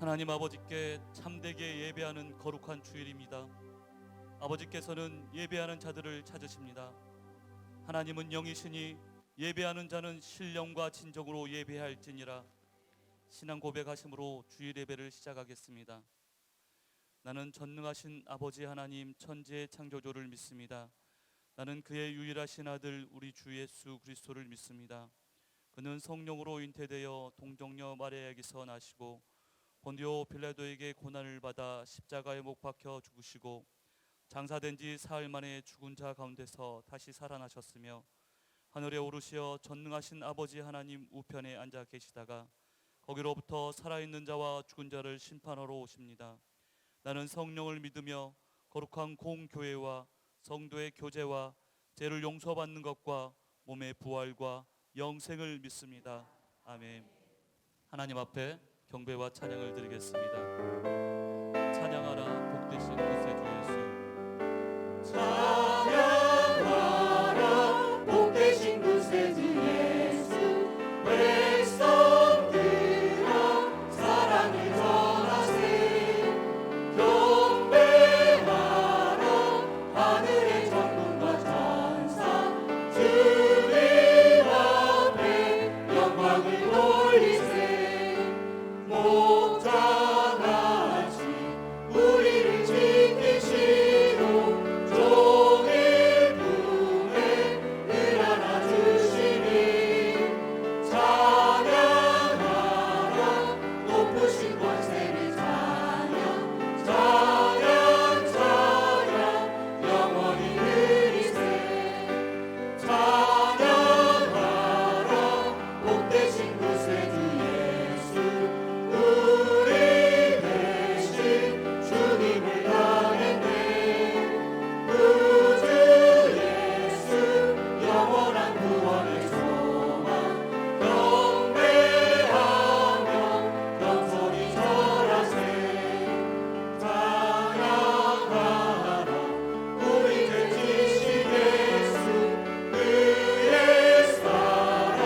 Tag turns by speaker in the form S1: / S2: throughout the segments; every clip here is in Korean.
S1: 하나님 아버지께 참되게 예배하는 거룩한 주일입니다. 아버지께서는 예배하는 자들을 찾으십니다. 하나님은 영이시니 예배하는 자는 신령과 진정으로 예배할지니라. 신앙 고백하심으로 주일 예배를 시작하겠습니다. 나는 전능하신 아버지 하나님 천지의 창조주를 믿습니다. 나는 그의 유일하신 아들 우리 주 예수 그리스도를 믿습니다. 그는 성령으로 잉태되어 동정녀 마리아에게서 나시고 본디오 빌라도에게 고난을 받아 십자가에 못 박혀 죽으시고 장사된 지 사흘 만에 죽은 자 가운데서 다시 살아나셨으며 하늘에 오르시어 전능하신 아버지 하나님 우편에 앉아 계시다가 거기로부터 살아있는 자와 죽은 자를 심판하러 오십니다. 나는 성령을 믿으며 거룩한 공교회와 성도의 교제와 죄를 용서받는 것과 몸의 부활과 영생을 믿습니다. 아멘. 하나님 앞에 경배와 찬양을 드리겠습니다. 찬양하라 복되신 구세주 예수.
S2: 찬양하라 복되신 구세주 예수. 백성들아 사랑을 전하세. 경배하라 하늘의 천군과 천사. 주님 앞에 영광을 돌리세. 목자같이 우리를 지키시고 종일 품에 늘 안아주시니 찬양하라 높으신 권세를 찬양. 찬양 찬양 영원히 누리세. 찬양하라 복되신 구세주 예수. 우리 대신 주님을 당했네. 구주 예수 영원한 구원의 소망. 경배하며 영손이 절하세. 찬양하라 우리 죄 지신 예수. 그의 사랑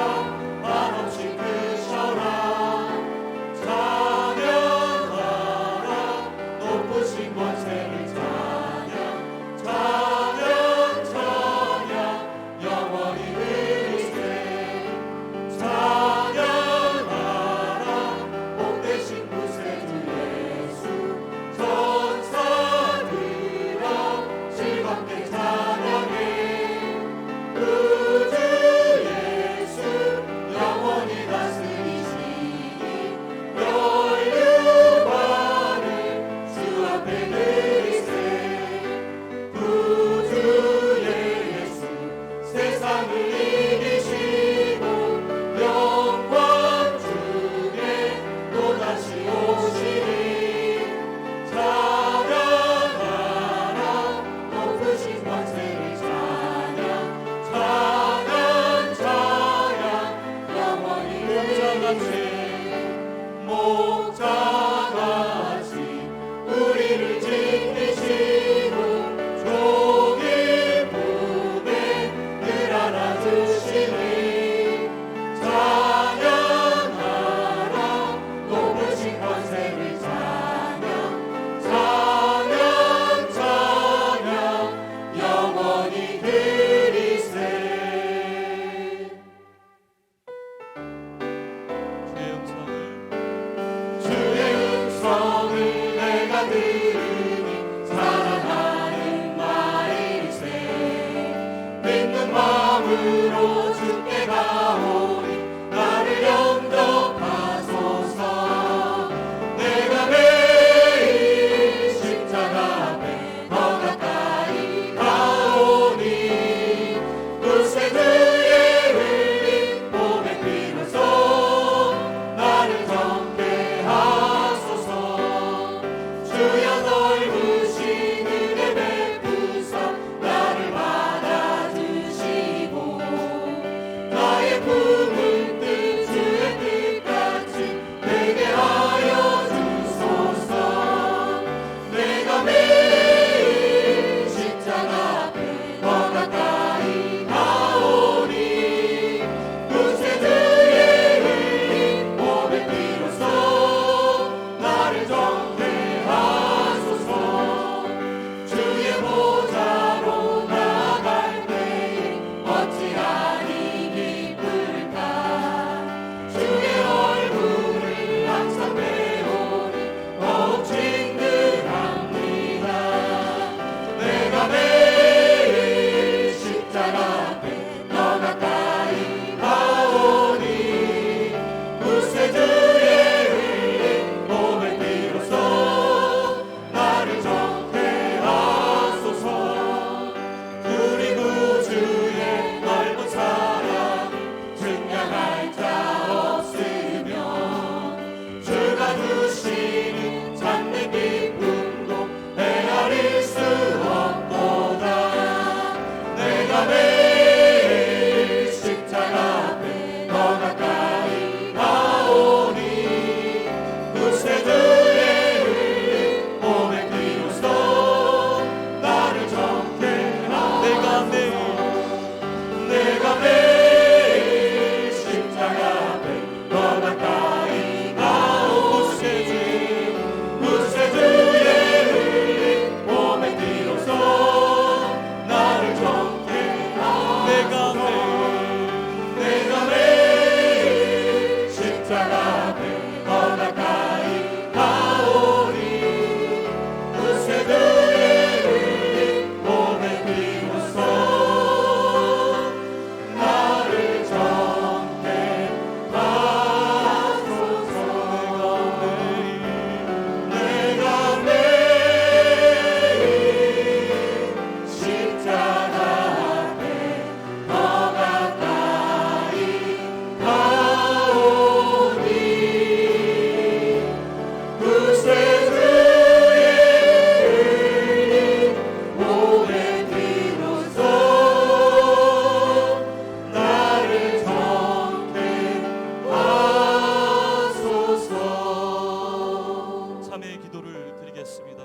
S2: 한없이 크셔라. 찬양하라 높으신 권세를 찬양. 찬양 찬양 영원히 누리세. 찬양하라 복되신 구세주 예수. 천사들아 즐겁게 찬양해. 구주 예수 영원히 다스리시니 멸류관을 주 앞에 드리세. 구주 예수 세상을 이기시고 영광 중에 또다시 오시니 찬양하라 높으신 권세를 찬양. 찬양 찬양 영원히 누리세. 목자같이 우리를 지키시고 종일 품에 늘 안아주시니 찬양하라 높으신 권세를 찬양. 찬양 찬양 영원히 드리세.
S1: 주의 음성을
S2: 주의 음성을 내가 들으니 사랑하는 말일세. 믿는 마음으로 주께 가오니 나를 영접하소서. 내가 매일 십자가 앞에 더 가까이 가오니 구세주의 흘린 보배 피로써 나를 정케하소서. 주여 넓으신 은혜 베푸사 나를 받아주시고 나의 품을 내가 매일 십자가 앞에 더 가까이 구세주의 흘린 몸의 피로써 나를 정케 하소서. 내가 매일 십자가 앞에 더 가까이 가오리. 구세주의 흘린 몸의 피로써 나를 정케 하소서. 내가 매일 십자가 앞에 더 가까이 가오니. 구세주의 흘린 몸의 피로써 나를 정케 하소서.
S1: 참회의 기도를 드리겠습니다.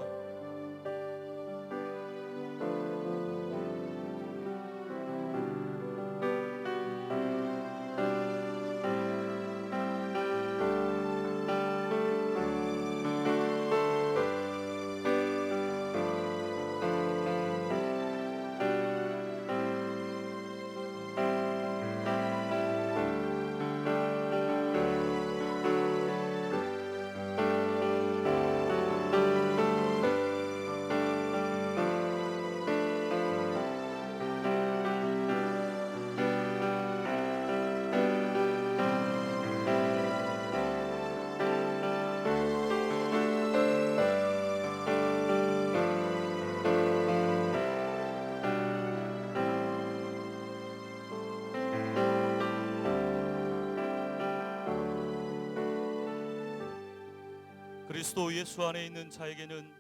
S1: 그리스도 예수 안에 있는 자에게는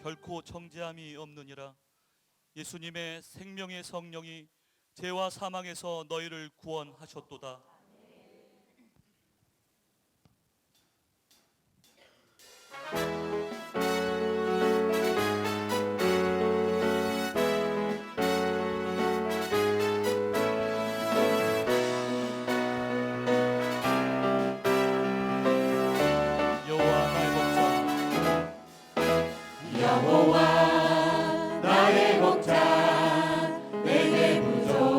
S1: 결코 정죄함이 없느니라. 예수님의 생명의 성령이 죄와 사망에서 너희를 구원하셨도다.
S2: 여호와 나의 목자 내게 부족없네.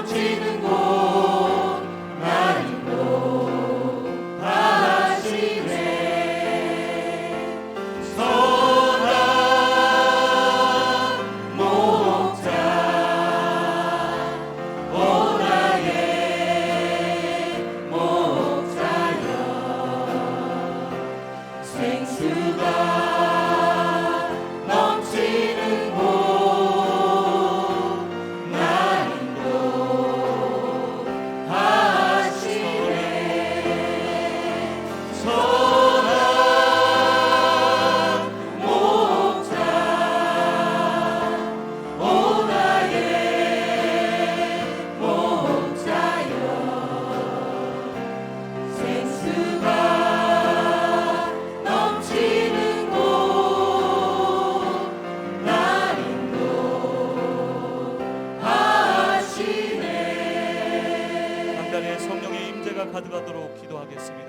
S2: 넘치는 곳 나 인도하시네. 선한 목자 오 나의 목자여 생수가 넘치는 곳 나 인도하시네. 선한 목자 오 나의 목자여 생수가 넘치는 곳 나 인도하시네.
S1: 강단에 성령의 임재가 가득하도록 기도하겠습니다.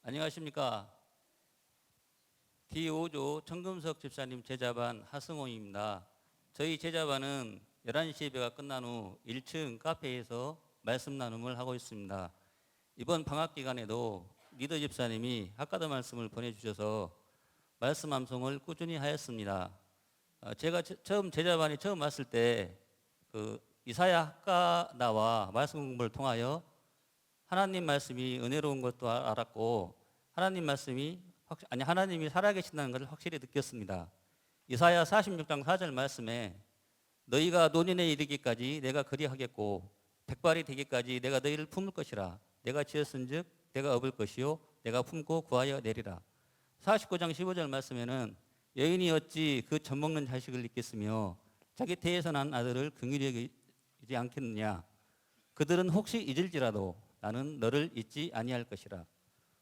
S3: 안녕하십니까. D5조 청금석 집사님 제자반 하승호입니다. 저희 제자반은 11시 예배가 끝난 후 1층 카페에서 말씀 나눔을 하고 있습니다. 이번 방학 기간에도 리더 집사님이 학가도 말씀을 보내주셔서 말씀 암송을 꾸준히 하였습니다. 제가 처음 제자반이 처음 왔을 때 이사야 학가나와 말씀 공부를 통하여 하나님 말씀이 은혜로운 것도 알았고 하나님이 살아계신다는 것을 확실히 느꼈습니다. 이사야 46장 4절 말씀에 너희가 노년에 이르기까지 내가 그리하겠고 백발이 되기까지 내가 너희를 품을 것이라. 내가 지었은즉 내가 업을 것이요 내가 품고 구하여 내리라. 49장 15절 말씀에는 여인이 어찌 그 젖먹는 자식을 잊겠으며 자기 태에서 난 아들을 긍휼히 여기지 않겠느냐. 그들은 혹시 잊을지라도 나는 너를 잊지 아니할 것이라.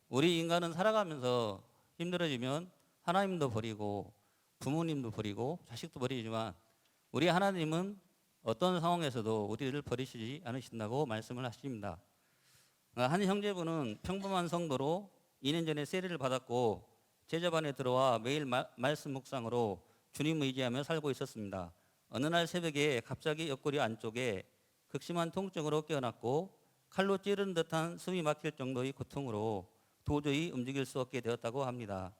S3: 우리 인간은 살아가면서 힘들어지면 하나님도 버리고 부모님도 버리고 자식도 버리지만 우리 하나님은 어떤 상황에서도 우리를 버리시지 않으신다고 말씀을 하십니다. 한 형제분은 평범한 성도로 2년 전에 세례를 받았고 제자반에 들어와 매일 말씀 묵상으로 주님 의지하며 살고 있었습니다. 어느 날 새벽에 갑자기 옆구리 안쪽에 극심한 통증으로 깨어났고 칼로 찌른 듯한 숨이 막힐 정도의 고통으로 도저히 움직일 수 없게 되었다고 합니다.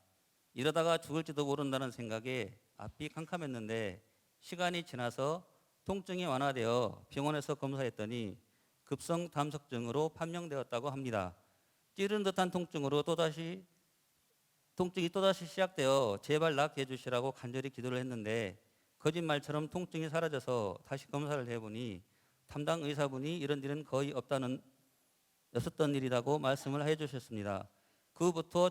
S3: 이러다가 죽을지도 모른다는 생각에 앞이 캄캄했는데 시간이 지나서 통증이 완화되어 병원에서 검사했더니 급성 담석증으로 판명되었다고 합니다. 찌른 듯한 통증으로 통증이 또다시 시작되어 제발 낫게 해주시라고 간절히 기도를 했는데 거짓말처럼 통증이 사라져서 다시 검사를 해보니 담당 의사분이 이런 일은 거의 없었던 일이라고 말씀을 해주셨습니다. 그 후부터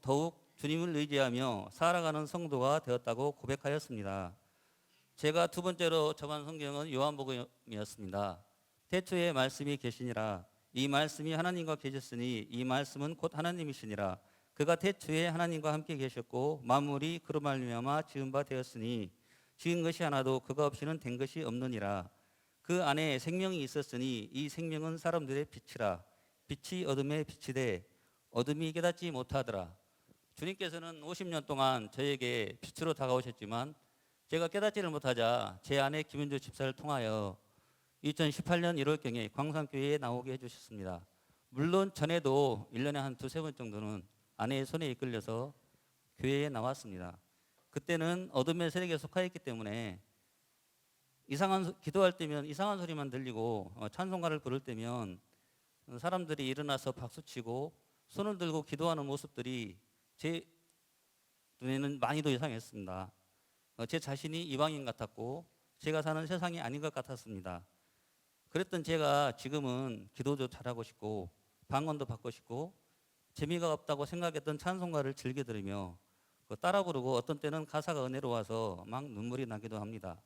S3: 더욱 주님을 의지하며 살아가는 성도가 되었다고 고백하였습니다. 제가 두 번째로 접한 성경은 요한복음이었습니다. 태초에 말씀이 계시니라. 이 말씀이 하나님과 계셨으니 이 말씀은 곧 하나님이시니라. 그가 태초에 하나님과 함께 계셨고 만물이 그로 말미암아 지은 바 되었으니 지은 것이 하나도 그가 없이는 된 것이 없느니라. 그 안에 생명이 있었으니 이 생명은 사람들의 빛이라. 빛이 어둠에 비치되 어둠이 깨닫지 못하더라. 주님께서는 50년 동안 저에게 빛으로 다가오셨지만 제가 깨닫지를 못하자 제 아내 김은주 집사를 통하여 2018년 1월경에 광산교회에 나오게 해주셨습니다. 물론 전에도 1년에 한 두세 번 정도는 아내의 손에 이끌려서 교회에 나왔습니다. 그때는 어둠의 세력에 속하였기 때문에 기도할 때면 이상한 소리만 들리고 찬송가를 부를 때면 사람들이 일어나서 박수치고 손을 들고 기도하는 모습들이 제 눈에는 많이도 이상했습니다. 제 자신이 이방인 같았고 제가 사는 세상이 아닌 것 같았습니다. 그랬던 제가 지금은 기도도 잘하고 싶고 방언도 받고 싶고 재미가 없다고 생각했던 찬송가를 즐겨 들으며 따라 부르고 어떤 때는 가사가 은혜로워서 막 눈물이 나기도 합니다.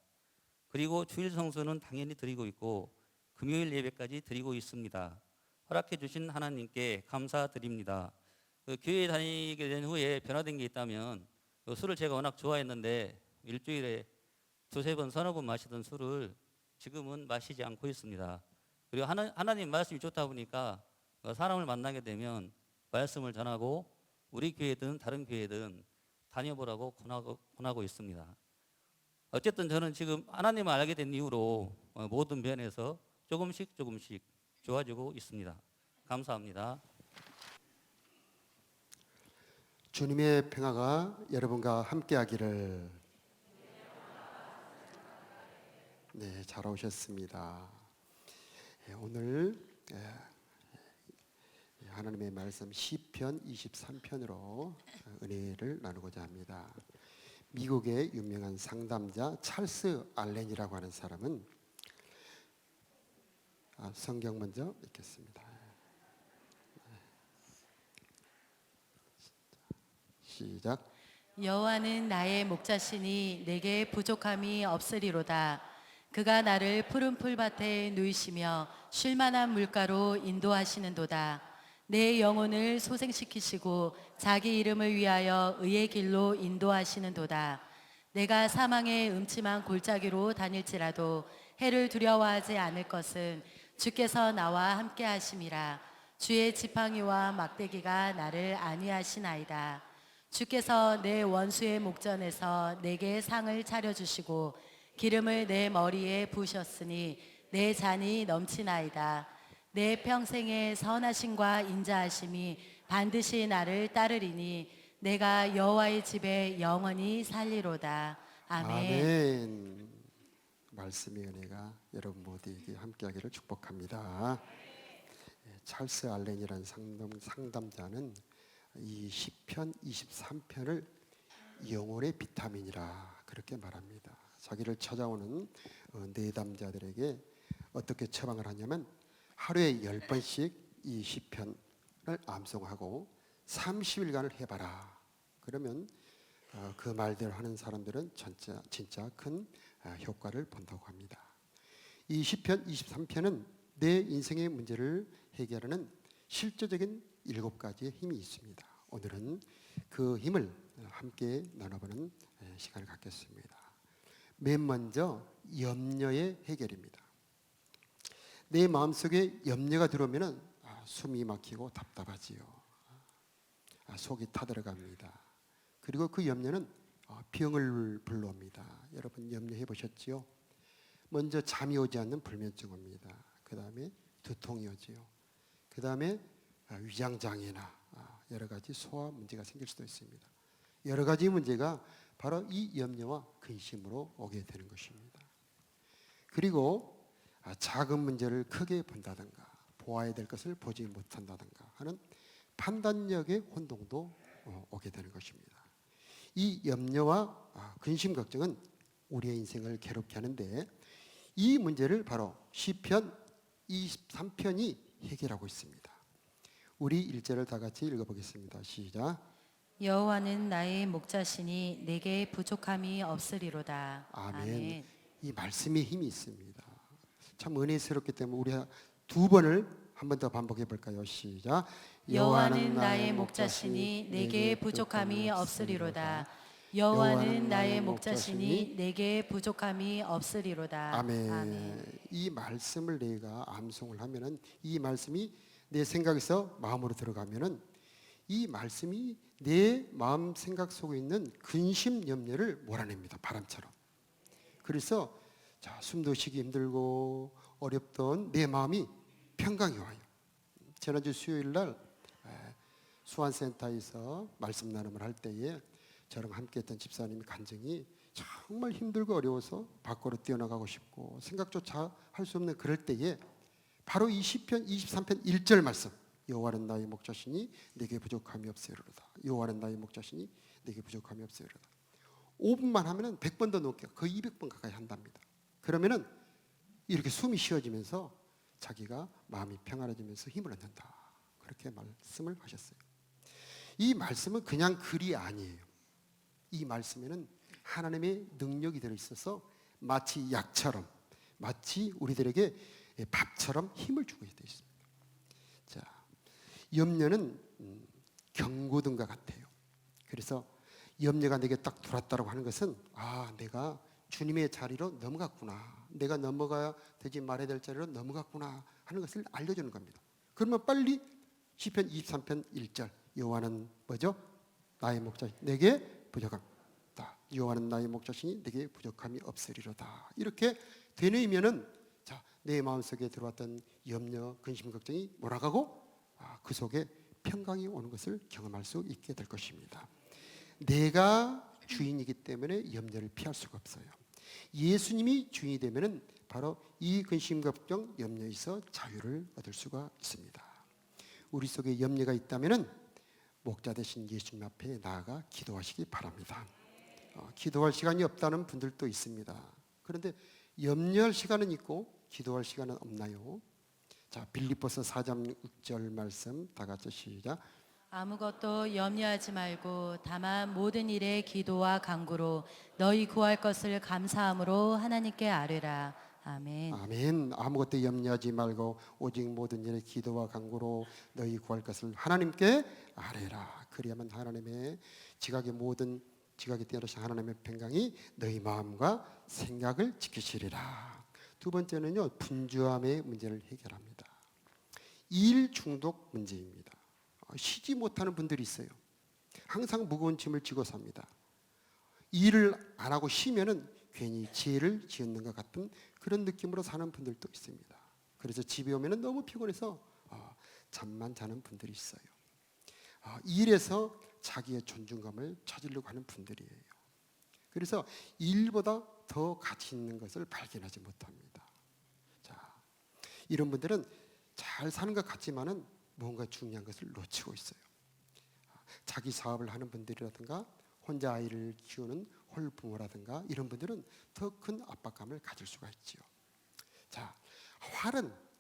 S3: 그리고 주일 성수는 당연히 드리고 있고 금요일 예배까지 드리고 있습니다. 허락해 주신 하나님께 감사드립니다. 교회 다니게 된 후에 변화된 게 있다면 술을 제가 워낙 좋아했는데 일주일에 두세 번 서너 번 마시던 술을 지금은 마시지 않고 있습니다. 그리고 하나님 말씀이 좋다 보니까 사람을 만나게 되면 말씀을 전하고 우리 교회든 다른 교회든 다녀보라고 권하고 있습니다. 어쨌든 저는 지금 하나님을 알게 된 이후로 모든 면에서 조금씩 좋아지고 있습니다. 감사합니다.
S4: 주님의 평화가 여러분과 함께하기를. 네, 잘 오셨습니다. 오늘 하나님의 말씀 시편 23편으로 은혜를 나누고자 합니다. 미국의 유명한 상담자 찰스 알렌이라고 하는 사람은 성경 먼저 읽겠습니다. 시작.
S5: 여호와는 나의 목자시니 내게 부족함이 없으리로다. 그가 나를 푸른 풀밭에 누이시며 쉴 만한 물가로 인도하시는도다. 내 영혼을 소생시키시고 자기 이름을 위하여 의의 길로 인도하시는도다. 내가 사망의 음침한 골짜기로 다닐지라도 해를 두려워하지 않을 것은 주께서 나와 함께 하심이라. 주의 지팡이와 막대기가 나를 안위하시나이다. 주께서 내 원수의 목전에서 내게 상을 차려주시고 기름을 내 머리에 부으셨으니 내 잔이 넘치나이다. 내 평생의 선하심과 인자하심이 반드시 나를 따르리니 내가 여호와의 집에 영원히 살리로다. 아멘.
S4: 아멘. 말씀의 은혜가 여러분 모두에게 함께하기를 축복합니다. 찰스 알렌이라는 상담자는 이 시편 23편을 영혼의 비타민이라 그렇게 말합니다. 자기를 찾아오는 내담자들에게 어떻게 처방을 하냐면 하루에 10번씩 이 시편을 암송하고 30일간을 해봐라. 그러면 그 말대로 하는 사람들은 진짜 큰 효과를 본다고 합니다. 이 시편 23편은 내 인생의 문제를 해결하는 실제적인 7가지의 힘이 있습니다. 오늘은 그 힘을 함께 나눠보는 시간을 갖겠습니다. 맨 먼저 염려의 해결입니다. 내 마음속에 염려가 들어오면 숨이 막히고 답답하지요. 속이 타들어갑니다. 그리고 그 염려는 병을 불러옵니다. 여러분 염려해 보셨지요? 먼저 잠이 오지 않는 불면증 옵니다. 그 다음에 두통이 오지요. 그 다음에 위장장애나 여러 가지 소화 문제가 생길 수도 있습니다. 여러 가지 문제가 바로 이 염려와 근심으로 오게 되는 것입니다. 그리고 작은 문제를 크게 본다든가 보아야 될 것을 보지 못한다든가 하는 판단력의 혼동도 오게 되는 것입니다. 이 염려와 근심 걱정은 우리의 인생을 괴롭게 하는데 이 문제를 바로 시편 23편이 해결하고 있습니다. 우리 1절을 다 같이 읽어보겠습니다. 시작.
S5: 여호와는 나의 목자시니 내게 부족함이 없으리로다.
S4: 아멘. 이 말씀에 힘이 있습니다. 참 은혜스럽기 때문에 우리 2번을 한 번 더 반복해 볼까요? 시작.
S5: 여호와는 나의 목자시니 내게 부족함이 없으리로다. 여호와는 나의 목자시니 내게 부족함이 없으리로다.
S4: 아멘.
S5: 아멘.
S4: 이 말씀을 내가 암송을 하면은 이 말씀이 내 생각에서 마음으로 들어가면은 이 말씀이 내 마음 생각 속에 있는 근심 염려를 몰아냅니다. 바람처럼. 그래서 숨도 쉬기 힘들고 어렵던 내 마음이 평강이 와요. 지난주 수요일 날 수환센터에서 말씀 나눔을 할 때에 저랑 함께했던 집사님이 간증이 정말 힘들고 어려워서 밖으로 뛰어나가고 싶고 생각조차 할 수 없는 그럴 때에 바로 이 시편 23편 1절 말씀. 여호와는 나의 목자시니 내게 부족함이 없으리로다. 여호와는 나의 목자시니 내게 부족함이 없으리로다. 5분만 하면은 100번 더 넘게 거의 200번 가까이 한답니다. 그러면은 이렇게 숨이 쉬어지면서 자기가 마음이 평안해지면서 힘을 얻는다. 그렇게 말씀을 하셨어요. 이 말씀은 그냥 글이 아니에요. 이 말씀에는 하나님의 능력이 들어있어서 마치 약처럼, 마치 우리들에게 밥처럼 힘을 주고 되어 있습니다. 자, 염려는 경고등과 같아요. 그래서 염려가 내게 딱 들어왔다고 하는 것은 내가 주님의 자리로 넘어갔구나, 내가 넘어가야 되지 말아야 될 자리로 넘어갔구나 하는 것을 알려주는 겁니다. 그러면 빨리 시편 23편 1절 여호와는 뭐죠? 나의 목자 내게 부족함. 여호와는 나의 목자시니 내게 부족함이 없으리로다. 이렇게 되뇌이면은 내 마음속에 들어왔던 염려, 근심, 걱정이 몰아가고 그 속에 평강이 오는 것을 경험할 수 있게 될 것입니다. 내가 주인이기 때문에 염려를 피할 수가 없어요. 예수님이 주인이 되면은 바로 이 근심, 걱정, 염려에서 자유를 얻을 수가 있습니다. 우리 속에 염려가 있다면은 목자 되신 예수님 앞에 나아가 기도하시기 바랍니다. 기도할 시간이 없다는 분들도 있습니다. 그런데 염려할 시간은 있고 기도할 시간은 없나요? 자, 빌립보서 4장 6절 말씀 다 같이 시작.
S5: 아무것도 염려하지 말고 다만 모든 일에 기도와 간구로 너희 구할 것을 감사함으로 하나님께 아뢰라. 아멘.
S4: 아멘. 아무것도 염려하지 말고 오직 모든 일에 기도와 간구로 너희 구할 것을 하나님께 아뢰라. 그리하면 하나님의 지각에 뛰어나신 하나님의 평강이 너희 마음과 생각을 지키시리라. 두 번째는요, 분주함의 문제를 해결합니다. 일 중독 문제입니다. 쉬지 못하는 분들이 있어요. 항상 무거운 짐을 지고 삽니다. 일을 안 하고 쉬면은 괜히 죄를 지었는 것 같은 그런 느낌으로 사는 분들도 있습니다. 그래서 집에 오면은 너무 피곤해서 잠만 자는 분들이 있어요. 일에서 자기의 존중감을 찾으려고 하는 분들이에요. 그래서 일보다 더 가치 있는 것을 발견하지 못합니다. 자, 이런 분들은 잘 사는 것 같지만은 뭔가 중요한 것을 놓치고 있어요. 자기 사업을 하는 분들이라든가 혼자 아이를 키우는 홀부모라든가 이런 분들은 더 큰 압박감을 가질 수가 있죠. 자,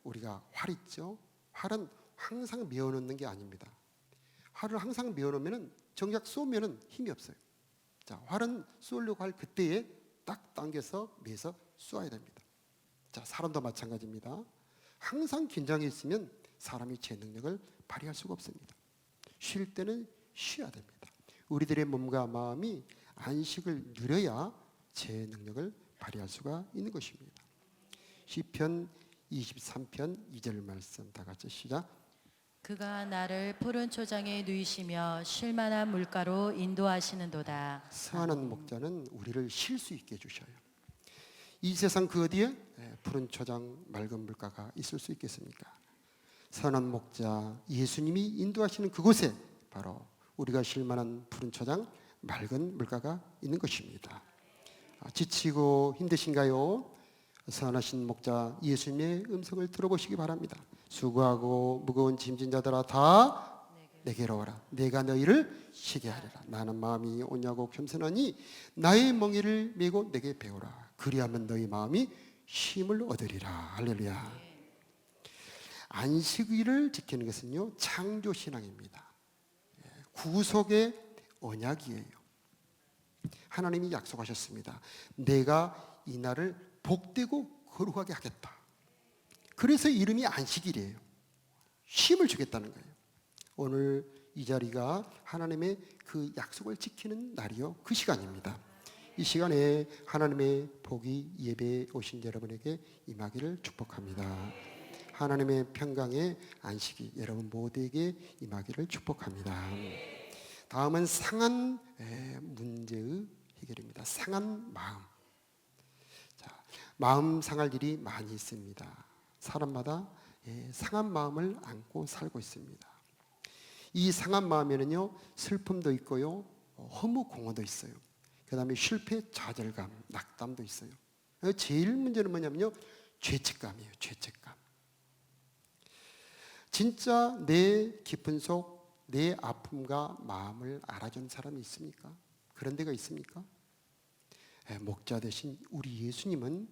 S4: 우리가 활 있죠. 활은 항상 메어놓는 게 아닙니다. 활을 항상 메어놓으면 정작 쏘면은 힘이 없어요. 자, 활은 쏘려고 할 그때에 딱 당겨서 매서 쏘아야 됩니다. 자, 사람도 마찬가지입니다. 항상 긴장해 있으면 사람이 제 능력을 발휘할 수가 없습니다. 쉴 때는 쉬어야 됩니다. 우리들의 몸과 마음이 안식을 누려야 제 능력을 발휘할 수가 있는 것입니다. 시편 23편 2절 말씀 다 같이 시작.
S5: 그가 나를 푸른 초장에 누이시며 쉴만한 물가로 인도하시는도다.
S4: 선한 목자는 우리를 쉴 수 있게 해주셔요. 이 세상 그 어디에 푸른 초장 맑은 물가가 있을 수 있겠습니까? 선한 목자 예수님이 인도하시는 그곳에 바로 우리가 쉴만한 푸른 초장 맑은 물가가 있는 것입니다. 지치고 힘드신가요? 선하신 목자 예수님의 음성을 들어보시기 바랍니다. 수고하고 무거운 짐진 자들아 다 내게로 오라. 내가 너희를 쉬게 하리라. 나는 마음이 온유하고 겸손하니 나의 멍에를 메고 내게 배우라. 그리하면 너희 마음이 쉼을 얻으리라. 할렐루야. 안식일을 지키는 것은요, 창조신앙입니다. 구속의 언약이에요. 하나님이 약속하셨습니다. 내가 이 날을 복되고 거룩하게 하겠다. 그래서 이름이 안식일이에요. 쉼을 주겠다는 거예요. 오늘 이 자리가 하나님의 그 약속을 지키는 날이요, 그 시간입니다. 이 시간에 하나님의 복이 예배에 오신 여러분에게 임하기를 축복합니다. 하나님의 평강의 안식이 여러분 모두에게 임하기를 축복합니다. 다음은 상한 문제의 해결입니다. 상한 마음. 자, 마음 상할 일이 많이 있습니다. 사람마다 상한 마음을 안고 살고 있습니다. 이 상한 마음에는요, 슬픔도 있고요, 허무 공허도 있어요. 그 다음에 실패, 좌절감, 낙담도 있어요. 제일 문제는 뭐냐면요, 죄책감이에요. 죄책감. 진짜 내 깊은 속 내 아픔과 마음을 알아주는 사람이 있습니까? 그런 데가 있습니까? 목자 되신 우리 예수님은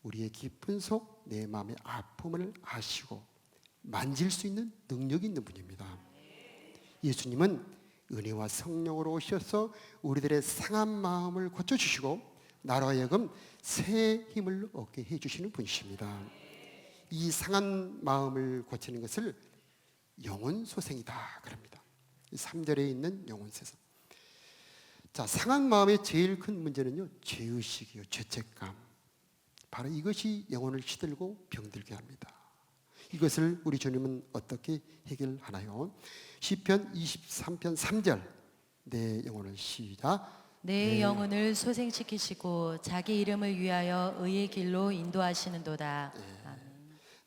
S4: 우리의 깊은 속 내 마음의 아픔을 아시고 만질 수 있는 능력이 있는 분입니다. 예수님은 은혜와 성령으로 오셔서 우리들의 상한 마음을 고쳐주시고 나로 하여금 새 힘을 얻게 해주시는 분이십니다. 이 상한 마음을 고치는 것을 영혼소생이다 그럽니다. 3절에 있는 영혼소생. 자, 상한 마음의 제일 큰 문제는요, 죄의식이요, 죄책감. 바로 이것이 영혼을 시들고 병들게 합니다. 이것을 우리 주님은 어떻게 해결하나요? 시편 23편 3절. 내 영혼을 시작.
S5: 내 영혼을 소생시키시고 자기 이름을 위하여 의의 길로 인도하시는도다. 아멘.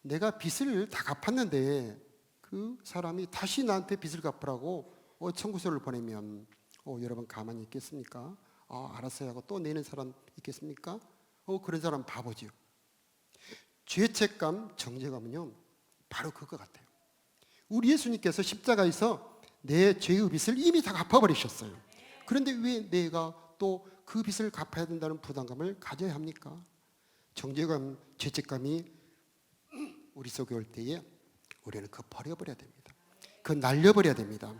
S4: 내가 빚을 다 갚았는데 그 사람이 다시 나한테 빚을 갚으라고 청구서를 보내면 여러분 가만히 있겠습니까? 알았어요 하고 또 내는 사람 있겠습니까? 그런 사람 바보지요. 죄책감, 정죄감은요 바로 그거 같아요. 우리 예수님께서 십자가에서 내 죄의 빚을 이미 다 갚아버리셨어요. 그런데 왜 내가 또 그 빚을 갚아야 된다는 부담감을 가져야 합니까? 정죄감, 죄책감이 우리 속에 올 때에 우리는 그거 버려버려야 됩니다. 그거 날려버려야 됩니다.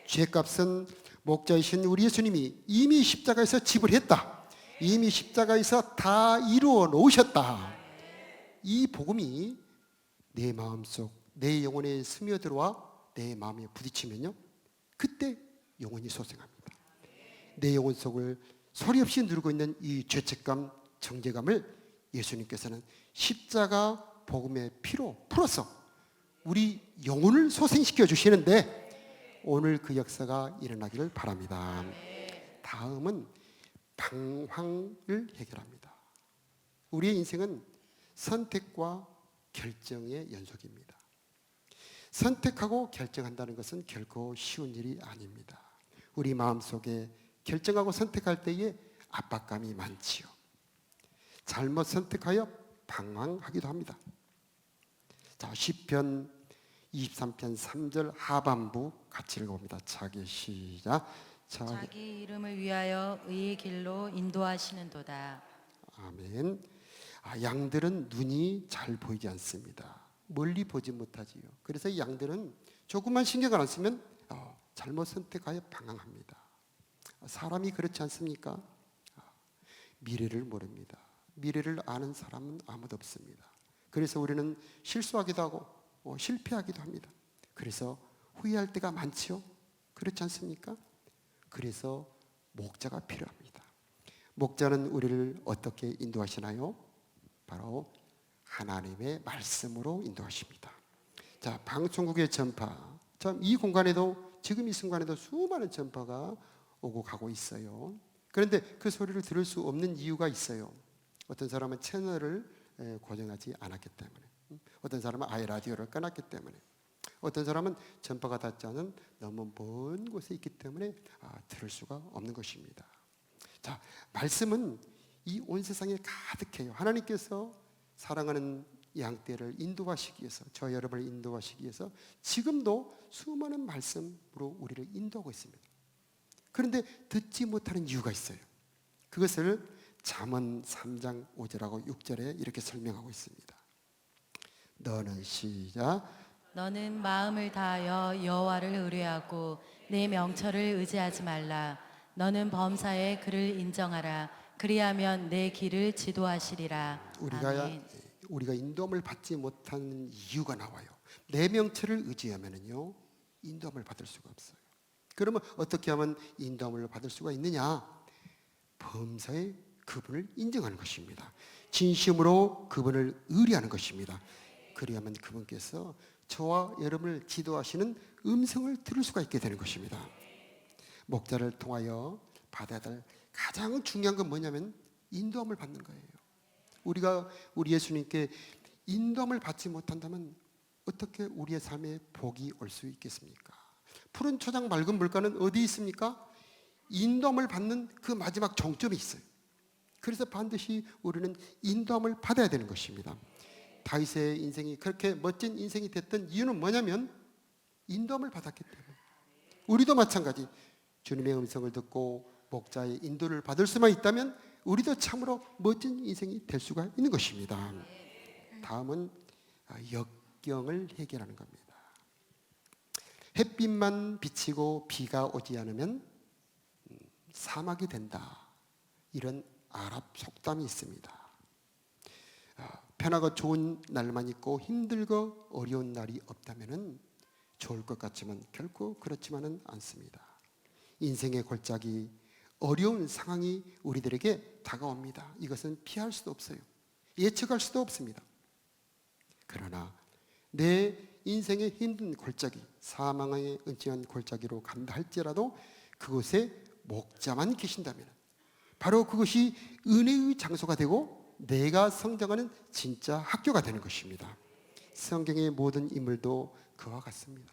S4: 죄값은 목자이신 우리 예수님이 이미 십자가에서 지불했다. 이미 십자가에서 다 이루어 놓으셨다. 이 복음이 내 마음속, 내 영혼에 스며들어와 내 마음에 부딪히면요, 그때 영혼이 소생합니다. 내 영혼 속을 소리 없이 누르고 있는 이 죄책감, 정죄감을 예수님께서는 십자가 복음의 피로 풀어서 우리 영혼을 소생시켜 주시는데 오늘 그 역사가 일어나기를 바랍니다. 다음은 방황을 해결합니다. 우리의 인생은 선택과 결정의 연속입니다. 선택하고 결정한다는 것은 결코 쉬운 일이 아닙니다. 우리 마음속에 결정하고 선택할 때에 압박감이 많지요. 잘못 선택하여 방황하기도 합니다. 자, 시편 23편 3절 하반부 같이 읽어봅니다. 자기 시작.
S5: 자기 이름을 위하여 의의 길로 인도하시는도다.
S4: 아멘. 양들은 눈이 잘 보이지 않습니다. 멀리 보지 못하지요. 그래서 이 양들은 조금만 신경을 안 쓰면 잘못 선택하여 방황합니다. 사람이 그렇지 않습니까? 미래를 모릅니다. 미래를 아는 사람은 아무도 없습니다. 그래서 우리는 실수하기도 하고 실패하기도 합니다. 그래서 후회할 때가 많지요. 그렇지 않습니까? 그래서 목자가 필요합니다. 목자는 우리를 어떻게 인도하시나요? 바로 하나님의 말씀으로 인도하십니다. 자, 방송국의 전파. 참, 이 공간에도 지금 이 순간에도 수많은 전파가 오고 가고 있어요. 그런데 그 소리를 들을 수 없는 이유가 있어요. 어떤 사람은 채널을 고정하지 않았기 때문에, 어떤 사람은 아예 라디오를 꺼놨기 때문에, 어떤 사람은 전파가 닿지 않은 너무 먼 곳에 있기 때문에 들을 수가 없는 것입니다. 자, 말씀은 이 온 세상에 가득해요. 하나님께서 사랑하는 양떼를 인도하시기 위해서, 저 여러분을 인도하시기 위해서 지금도 수많은 말씀으로 우리를 인도하고 있습니다. 그런데 듣지 못하는 이유가 있어요. 그것을 잠언 3장 5절하고 6절에 이렇게 설명하고 있습니다. 너는 시작.
S5: 너는 마음을 다하여 여호와를 의뢰하고 내 명철을 의지하지 말라. 너는 범사에 그를 인정하라. 그리하면 내 길을 지도하시리라. 아멘.
S4: 우리가 인도함을 받지 못하는 이유가 나와요. 내 명철을 의지하면은요, 인도함을 받을 수가 없어요. 그러면 어떻게 하면 인도함을 받을 수가 있느냐? 범사에 그분을 인정하는 것입니다. 진심으로 그분을 의뢰하는 것입니다. 그리하면 그분께서 저와 여러분을 지도하시는 음성을 들을 수가 있게 되는 것입니다. 목자를 통하여 받아야 될 가장 중요한 건 뭐냐면 인도함을 받는 거예요. 우리가 우리 예수님께 인도함을 받지 못한다면 어떻게 우리의 삶에 복이 올 수 있겠습니까? 푸른 초장 맑은 물가는 어디 있습니까? 인도함을 받는 그 마지막 정점이 있어요. 그래서 반드시 우리는 인도함을 받아야 되는 것입니다. 다윗의 인생이 그렇게 멋진 인생이 됐던 이유는 뭐냐면 인도함을 받았기 때문에. 우리도 마찬가지 주님의 음성을 듣고 목자의 인도를 받을 수만 있다면 우리도 참으로 멋진 인생이 될 수가 있는 것입니다. 다음은 역경을 해결하는 겁니다. 햇빛만 비치고 비가 오지 않으면 사막이 된다. 이런 아랍 속담이 있습니다. 편하고 좋은 날만 있고 힘들고 어려운 날이 없다면 좋을 것 같지만 결코 그렇지만은 않습니다. 인생의 골짜기, 어려운 상황이 우리들에게 다가옵니다. 이것은 피할 수도 없어요. 예측할 수도 없습니다. 그러나 내 인생의 힘든 골짜기, 사망의 은침한 골짜기로 간다 할지라도 그곳에 목자만 계신다면 바로 그것이 은혜의 장소가 되고 내가 성장하는 진짜 학교가 되는 것입니다. 성경의 모든 인물도 그와 같습니다.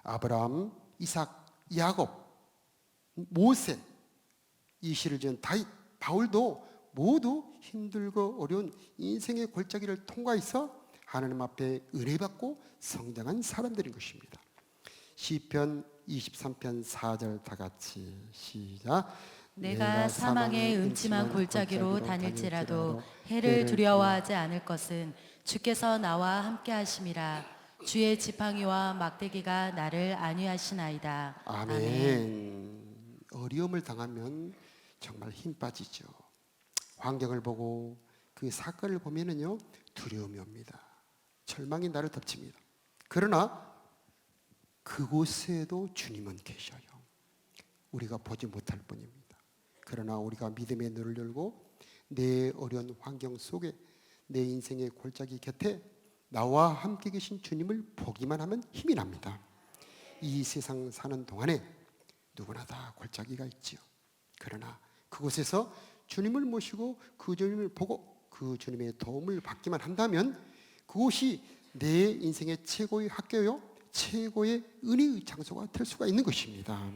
S4: 아브라함, 이삭, 야곱, 모세, 이 시를 지은 다윗, 바울도 모두 힘들고 어려운 인생의 골짜기를 통과해서 하나님 앞에 은혜받고 성장한 사람들인 것입니다. 시편 23편 4절 다 같이 시작.
S5: 내가 사망의 음침한 골짜기로 다닐지라도 해를 두려워하지 않을 것은 주께서 나와 함께 하심이라. 주의 지팡이와 막대기가 나를 안위하시나이다.
S4: 아멘. 어려움을 당하면 정말 힘 빠지죠. 환경을 보고 그 사건을 보면은요 두려움이 옵니다. 절망이 나를 덮칩니다. 그러나 그곳에도 주님은 계셔요. 우리가 보지 못할 뿐입니다. 그러나 우리가 믿음의 눈을 열고 내 어려운 환경 속에 내 인생의 골짜기 곁에 나와 함께 계신 주님을 보기만 하면 힘이 납니다. 이 세상 사는 동안에 누구나 다 골짜기가 있지요. 그러나 그곳에서 주님을 모시고 그 주님을 보고 그 주님의 도움을 받기만 한다면 그곳이 내 인생의 최고의 학교요, 최고의 은혜의 장소가 될 수가 있는 것입니다.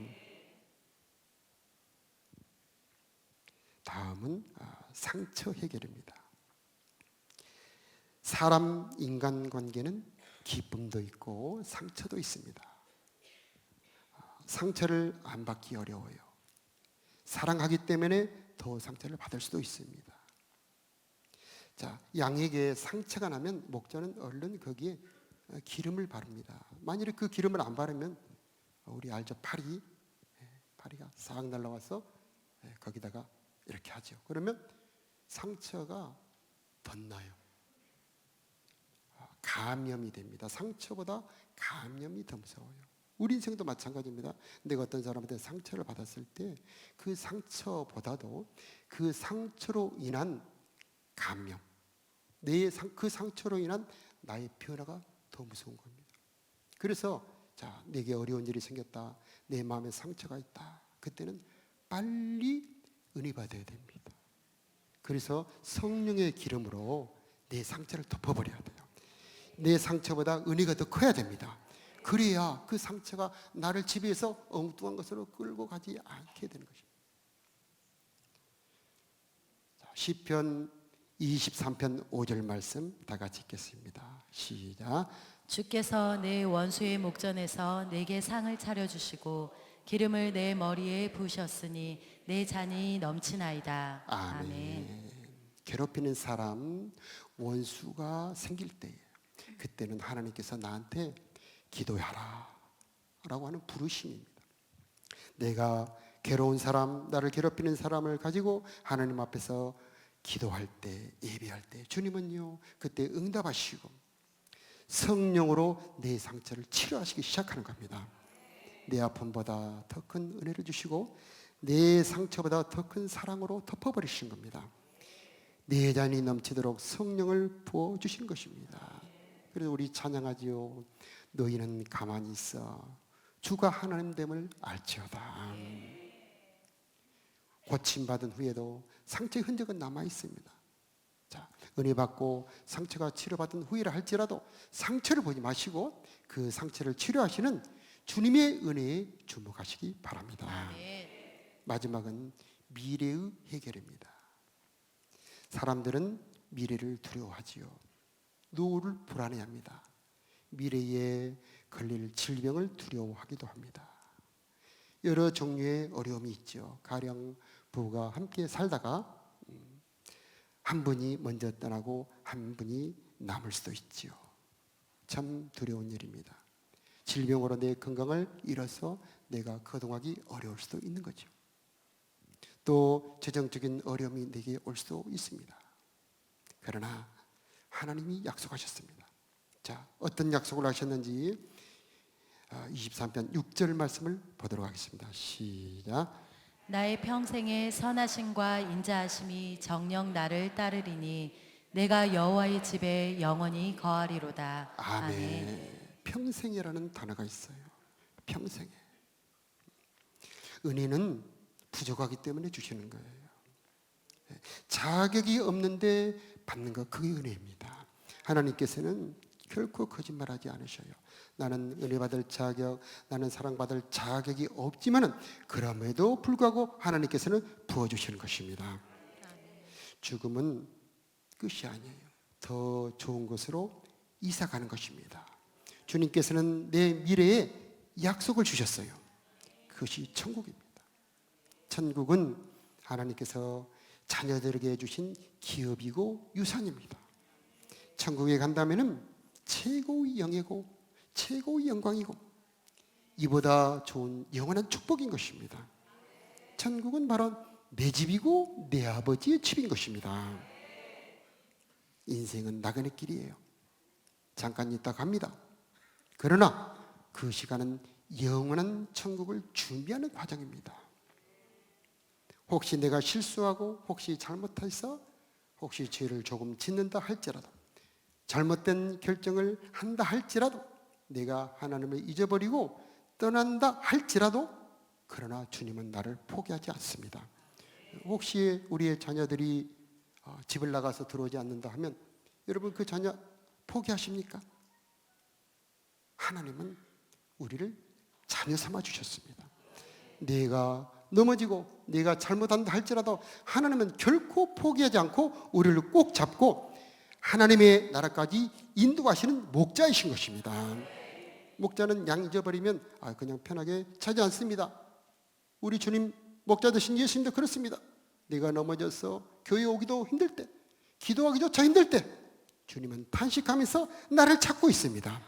S4: 다음은 상처 해결입니다. 사람 인간 관계는 기쁨도 있고 상처도 있습니다. 상처를 안 받기 어려워요. 사랑하기 때문에 더 상처를 받을 수도 있습니다. 자, 양에게 상처가 나면 목자는 얼른 거기에 기름을 바릅니다. 만일에 그 기름을 안 바르면 우리 알죠? 파리가 싹 날라와서 거기다가 이렇게 하죠. 그러면 상처가 덧나요. 감염이 됩니다. 상처보다 감염이 더 무서워요. 우리 인생도 마찬가지입니다. 내가 어떤 사람한테 상처를 받았을 때 그 상처보다도 그 상처로 인한 감염, 그 상처로 인한 나의 변화가 더 무서운 겁니다. 그래서 자, 내게 어려운 일이 생겼다. 내 마음에 상처가 있다. 그때는 빨리 은혜 받아야 됩니다. 그래서 성령의 기름으로 내 상처를 덮어버려야 돼요. 내 상처보다 은혜가 더 커야 됩니다. 그래야 그 상처가 나를 지배해서 엉뚱한 것으로 끌고 가지 않게 되는 것입니다. 시편 23편 5절 말씀 다 같이 읽겠습니다. 시작.
S5: 주께서 내 원수의 목전에서 내게 상을 차려주시고 기름을 내 머리에 부으셨으니 내 잔이 넘치나이다.
S4: 아멘. 괴롭히는 사람, 원수가 생길 때에 그때는 하나님께서 나한테 기도하라 라고 하는 부르심입니다. 내가 괴로운 사람, 나를 괴롭히는 사람을 가지고 하나님 앞에서 기도할 때, 예배할 때 주님은요 그때 응답하시고 성령으로 내 상처를 치료하시기 시작하는 겁니다. 내 아픔보다 더 큰 은혜를 주시고 내 상처보다 더 큰 사랑으로 덮어버리시는 겁니다. 내 잔이 넘치도록 성령을 부어주시는 것입니다. 그래서 우리 찬양하지요. 너희는 가만히 있어 주가 하나님됨을 알지어다. 고침받은 후에도 상처의 흔적은 남아 있습니다. 자, 은혜 받고 상처가 치료받은 후이라 할지라도 상처를 보지 마시고 그 상처를 치료하시는 주님의 은혜에 주목하시기 바랍니다. 마지막은 미래의 해결입니다. 사람들은 미래를 두려워하지요. 노후를 불안해합니다. 미래에 걸릴 질병을 두려워하기도 합니다. 여러 종류의 어려움이 있죠. 가령 부부가 함께 살다가 한 분이 먼저 떠나고 한 분이 남을 수도 있지요. 참 두려운 일입니다. 질병으로 내 건강을 잃어서 내가 거동하기 어려울 수도 있는 거죠. 또 재정적인 어려움이 내게 올 수도 있습니다. 그러나 하나님이 약속하셨습니다. 자, 어떤 약속을 하셨는지 23편 6절 말씀을 보도록 하겠습니다. 시작.
S5: 나의 평생에 선하심과 인자하심이 정녕 나를 따르리니 내가 여호와의 집에 영원히 거하리로다.
S4: 아멘. 평생이라는 단어가 있어요. 평생에. 은혜는 부족하기 때문에 주시는 거예요. 자격이 없는데 받는 것, 그게 은혜입니다. 하나님께서는 결코 거짓말하지 않으셔요. 나는 은혜 받을 자격, 나는 사랑받을 자격이 없지만은 그럼에도 불구하고 하나님께서는 부어주시는 것입니다. 죽음은 끝이 아니에요. 더 좋은 곳으로 이사가는 것입니다. 주님께서는 내 미래에 약속을 주셨어요. 그것이 천국입니다. 천국은 하나님께서 자녀들에게 주신 기업이고 유산입니다. 천국에 간다면은 최고의 영예고 최고의 영광이고 이보다 좋은 영원한 축복인 것입니다. 천국은 바로 내 집이고 내 아버지의 집인 것입니다. 인생은 나그네 길이에요. 잠깐 있다 갑니다. 그러나 그 시간은 영원한 천국을 준비하는 과정입니다. 혹시 내가 실수하고 혹시 잘못해서 혹시 죄를 조금 짓는다 할지라도 잘못된 결정을 한다 할지라도 내가 하나님을 잊어버리고 떠난다 할지라도 그러나 주님은 나를 포기하지 않습니다. 혹시 우리의 자녀들이 집을 나가서 들어오지 않는다 하면 여러분 그 자녀 포기하십니까? 하나님은 우리를 자녀 삼아 주셨습니다. 내가 넘어지고 내가 잘못한다 할지라도 하나님은 결코 포기하지 않고 우리를 꼭 잡고 하나님의 나라까지 인도하시는 목자이신 것입니다. 목자는 양 잊어버리면 그냥 편하게 차지 않습니다. 우리 주님 목자 되신 예수님도 그렇습니다. 내가 넘어져서 교회 오기도 힘들 때, 기도하기조차 힘들 때 주님은 탄식하면서 나를 찾고 있습니다.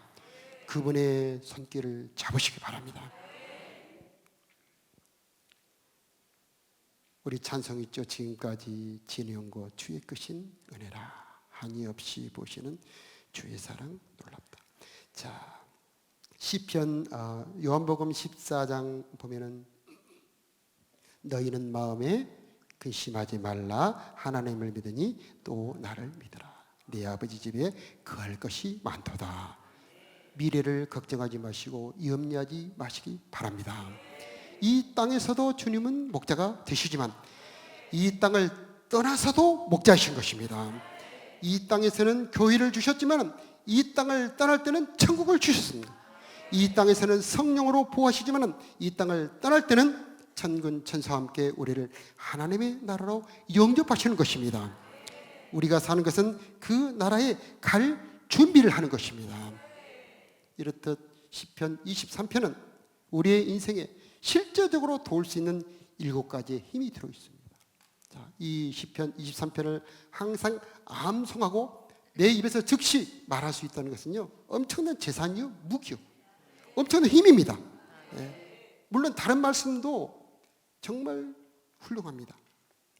S4: 그분의 손길을 잡으시기 바랍니다. 우리 찬송 있죠. 지금까지 지내온 것 주의 크신 은혜라 한이 없이 보시는 주의 사랑 놀랍다. 자, 시편 요한복음 14장 보면은 너희는 마음에 근심하지 말라 하나님을 믿으니 또 나를 믿으라. 내 아버지 집에 거할 것이 많도다. 미래를 걱정하지 마시고 염려하지 마시기 바랍니다. 이 땅에서도 주님은 목자가 되시지만 이 땅을 떠나서도 목자이신 것입니다. 이 땅에서는 교회를 주셨지만 이 땅을 떠날 때는 천국을 주셨습니다. 이 땅에서는 성령으로 보호하시지만 이 땅을 떠날 때는 천군 천사와 함께 우리를 하나님의 나라로 영접하시는 것입니다. 우리가 사는 것은 그 나라에 갈 준비를 하는 것입니다. 이렇듯 시편 23편은 우리의 인생에 실제적으로 도울 수 있는 7가지의 힘이 들어있습니다. 자, 이 시편 23편을 항상 암송하고 내 입에서 즉시 말할 수 있다는 것은요, 엄청난 재산이요, 무기요, 엄청난 힘입니다. 물론 다른 말씀도 정말 훌륭합니다.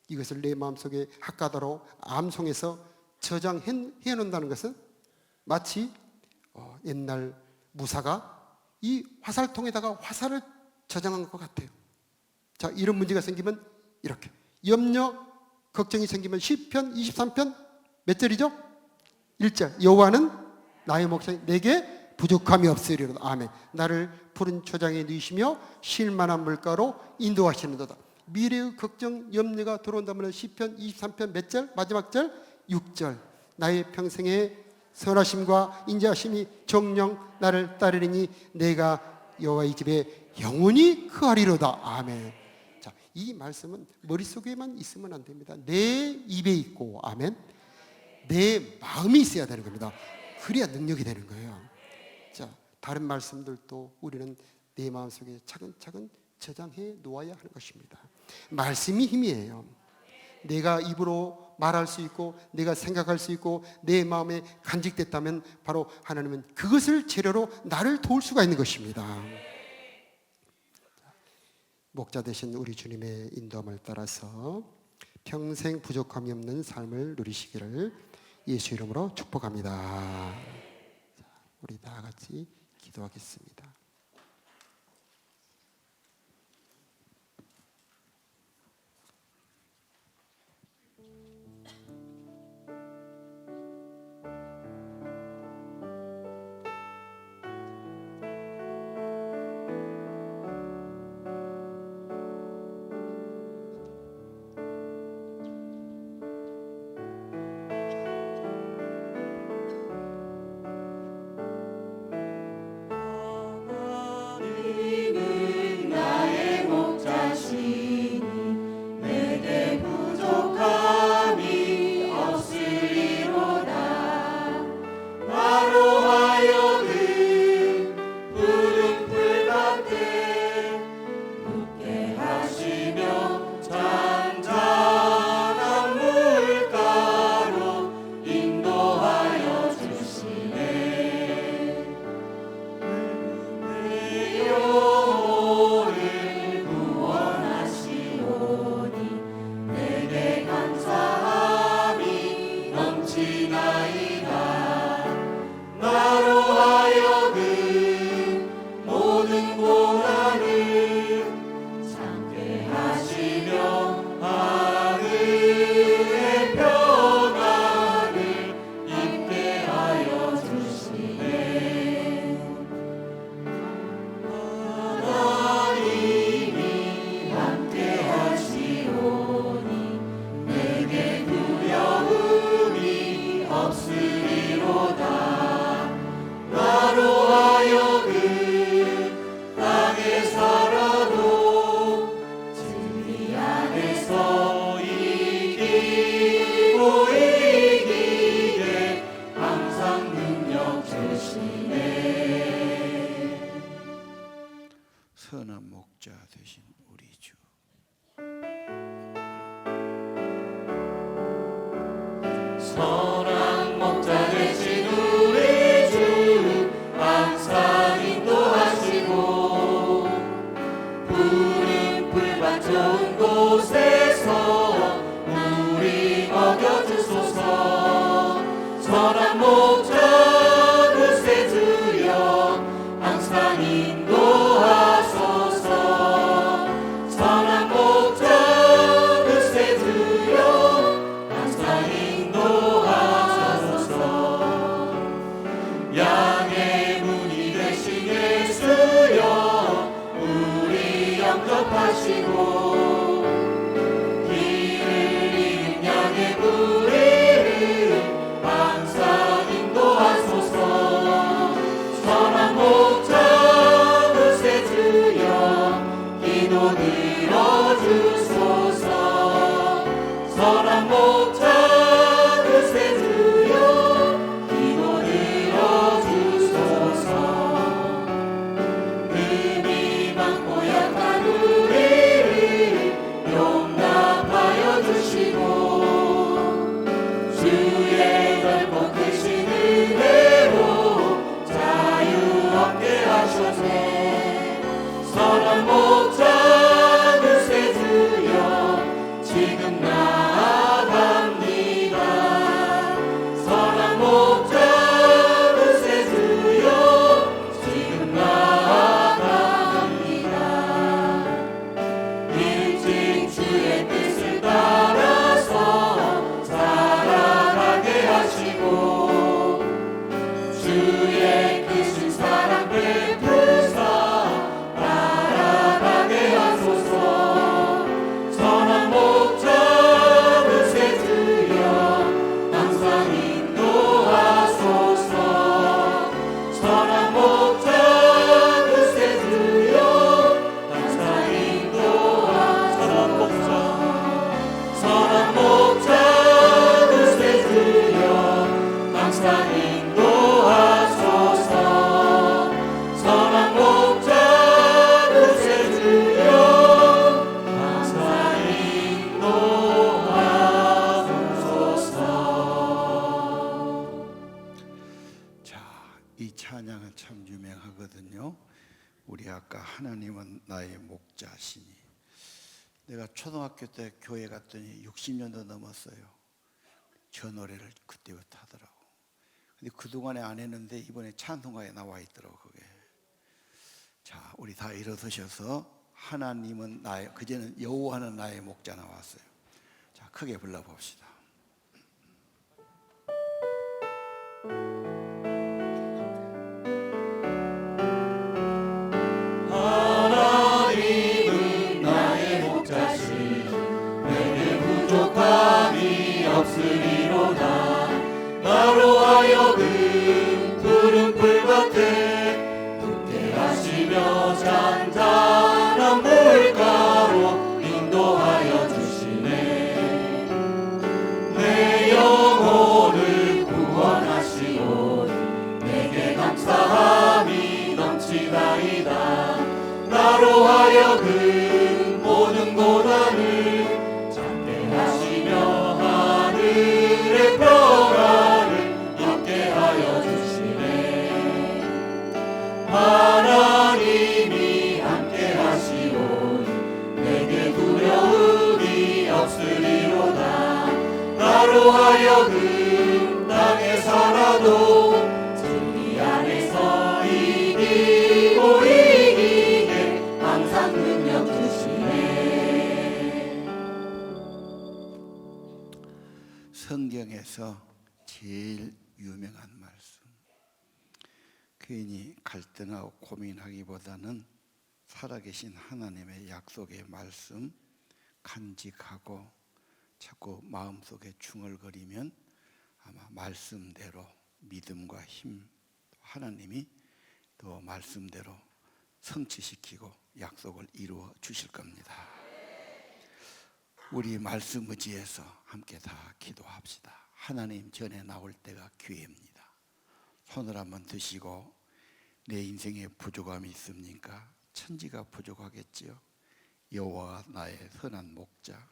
S4: 이것을 내 마음속에 학가다로 암송해서 저장해 놓는다는 것은 마치 옛날 무사가 이 화살통에다가 화살을 저장한 것 같아요. 자, 이런 문제가 생기면 이렇게 염려, 걱정이 생기면 시편 23편 몇 절이죠? 1절. 여호와는 나의 목자니 내게 부족함이 없으리로다. 아멘. 나를 푸른 초장에 누이시며 쉴만한 물가로 인도하시는도다. 미래의 걱정, 염려가 들어온다면 시편 23편 몇 절? 마지막 절? 6절. 나의 평생에 선하심과 인자하심이 정령 나를 따르리니 내가 여호와의 집에 영원히 거하리로다. 아멘. 자, 이 말씀은 머릿속에만 있으면 안 됩니다. 내 입에 있고, 아멘. 내 마음이 있어야 되는 겁니다. 그래야 능력이 되는 거예요. 자, 다른 말씀들도 우리는 내 마음속에 차근차근 저장해 놓아야 하는 것입니다. 말씀이 힘이에요. 내가 입으로 말할 수 있고 내가 생각할 수 있고 내 마음에 간직됐다면 바로 하나님은 그것을 재료로 나를 도울 수가 있는 것입니다. 목자 되신 우리 주님의 인도함을 따라서 평생 부족함이 없는 삶을 누리시기를 예수 이름으로 축복합니다. 자, 우리 다 같이 기도하겠습니다.
S2: 하나님은 나의 목자시니 내게 부족함이 없으리로다. 나로 하여금 푸른 풀밭에 눕게 하시며 잔잔한 물가로 인도하여 주시네. 내 영혼을 구원하시오니 내게 감사함이 넘치나이다. 나로 하여금 모든 고난을 참게 하시며 하늘의 평안을 입게 하여 주시네. 하나님이 함께 하시오니 내게 두려움이 없으리로다. 나로 하여금 땅에 살아도 진리 안에서 이기고 이기게 항상 능력 주시네.
S6: 선한 목자 되신 우리 주,
S2: 선한 목자 되신 우리 주 항상 인도하시고 푸른 풀밭 좋은 곳에서 우리 먹여주소서. 선한 목자 구세주여 항상 인도하소서. 선한 목자 구세주여 항상 인도하소서.
S6: 참 유명하거든요. 우리 아까 하나님은 나의 목자시니. 내가 초등학교 때 교회 갔더니 60년도 넘었어요. 저 노래를 그때부터 하더라고. 근데 그동안에 안 했는데 이번에 찬송가에 나와 있더라고 그게. 자, 우리 다 일어서셔서 하나님은 나의, 그제는 여호와는 나의 목자 나왔어요. 자, 크게 불러봅시다.
S2: 하나님은 나의 목자시 내게 부족함이 없으리로다. 나로 하여금 푸른 풀밭에 눕게 하시며 잔잔한 물가로 인도하여 주시네. 내 영혼을 구원하시오니 내게 감사함이 넘치나이다. 나로 하여금 모든 고난을 참게 하시며 하늘의 평안을 입게 하여 주시네. 하나님이 함께 하시오니 내게 두려움이 없으리로다. 나로 하여금 땅에 살아도 진리 안에서 이기고 이기게 항상 능력 주시네.
S6: 성경에서 제일 유명한 말씀. 괜히 갈등하고 고민하기보다는 살아계신 하나님의 약속의 말씀 간직하고 자꾸 마음속에 중얼거리면 아마 말씀대로 믿음과 힘, 하나님이 또 말씀대로 성취시키고 약속을 이루어 주실 겁니다. 우리 말씀 의지해서 함께 다 기도합시다. 하나님 전에 나올 때가 기회입니다. 손을 한번 드시고, 내 인생에 부족함이 있습니까? 천지가 부족하겠지요. 여호와가 나의 선한 목자,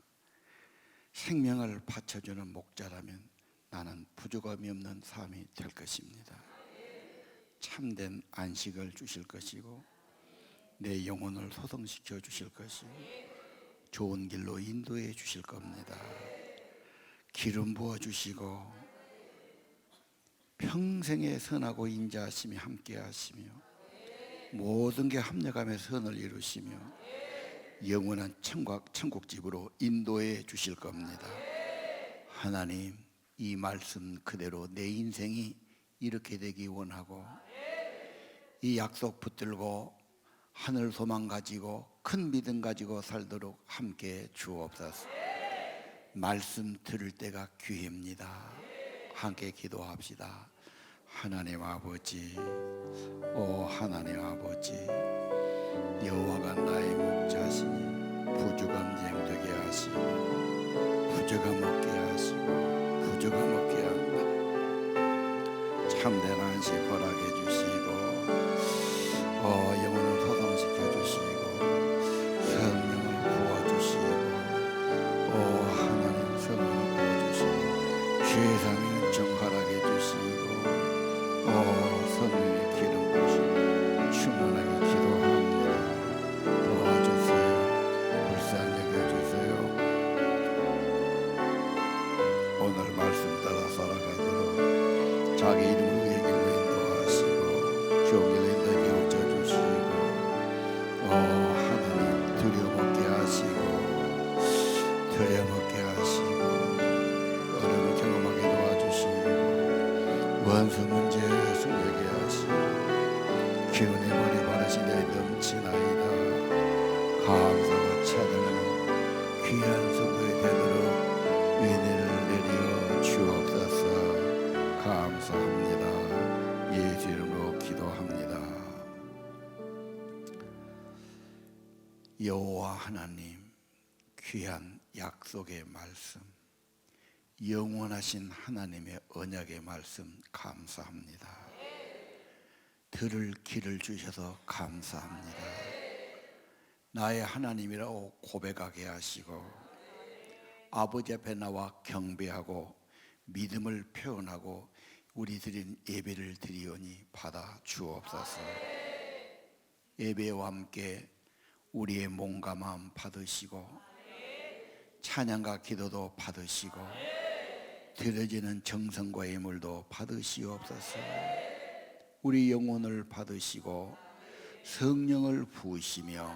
S6: 생명을 바쳐주는 목자라면 나는 부족함이 없는 삶이 될 것입니다. 참된 안식을 주실 것이고 내 영혼을 소성시켜 주실 것이고 좋은 길로 인도해 주실 겁니다. 기름 부어 주시고 평생의 선하고 인자하심이 함께 하시며 모든 게 합력하며 선을 이루시며 영원한 천국집으로 인도해 주실 겁니다. 하나님, 이 말씀 그대로 내 인생이 이렇게 되기 원하고 이 약속 붙들고 하늘 소망 가지고 큰 믿음 가지고 살도록 함께 주옵소서. 말씀 들을 때가 기회입니다. 함께 기도합시다. 하나님 아버지, 오 하나님 아버지, 여호와가 나의 목자시니 부족함 쟁되게 하시고 부족함 없게 하시고 부족함 없게 합니다. 참된 안식 허락해 주시고 영혼을 소성시켜 주시고 성령을 부어주시고 하나님 성령을 부어주시고 죄사함의 은총 허락해 주시고 성령의 기름 부으시고 충만하게 기도합니다. 도와주세요. 불쌍히 여겨주세요. 오늘 말씀 따라 살아가도록 자기 이름을 위해 길로 인도하시고 종일에 너에게 웃져주시고 하나님 두려워먹게 하시고 두려워먹게 하시고 어려움을 경험하게 도와주시고 원수 문제 승리하게 하시고 기운의 머리 바르신 데 넘치나이다. 감사가 차들는 귀한 성도에 되도록 은혜를 내려 주옵소서. 감사합니다. 예수 이름으로 기도합니다. 여호와 하나님, 귀한 약속의 말씀, 영원하신 하나님의 언약의 말씀 감사합니다. 들을 길을 주셔서 감사합니다. 나의 하나님이라고 고백하게 하시고 아버지 앞에 나와 경배하고 믿음을 표현하고 우리 드린 예배를 드리오니 받아 주옵소서. 예배와 함께 우리의 몸과 마음 받으시고 찬양과 기도도 받으시고 드려지는 정성과 예물도 받으시옵소서. 우리 영혼을 받으시고 성령을 부으시며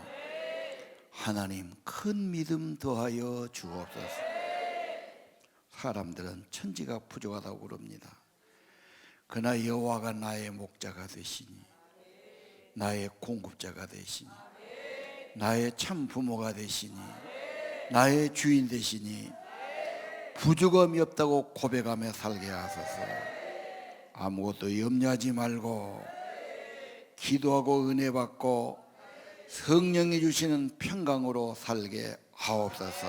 S6: 하나님 큰 믿음 더하여 주옵소서. 사람들은 천지가 부족하다고 그럽니다. 그러나 여호와가 나의 목자가 되시니 나의 공급자가 되시니 나의 참 부모가 되시니 나의 주인 되시니 부족함이 없다고 고백하며 살게 하소서. 아무것도 염려하지 말고 기도하고 은혜 받고 성령이 주시는 평강으로 살게 하옵소서.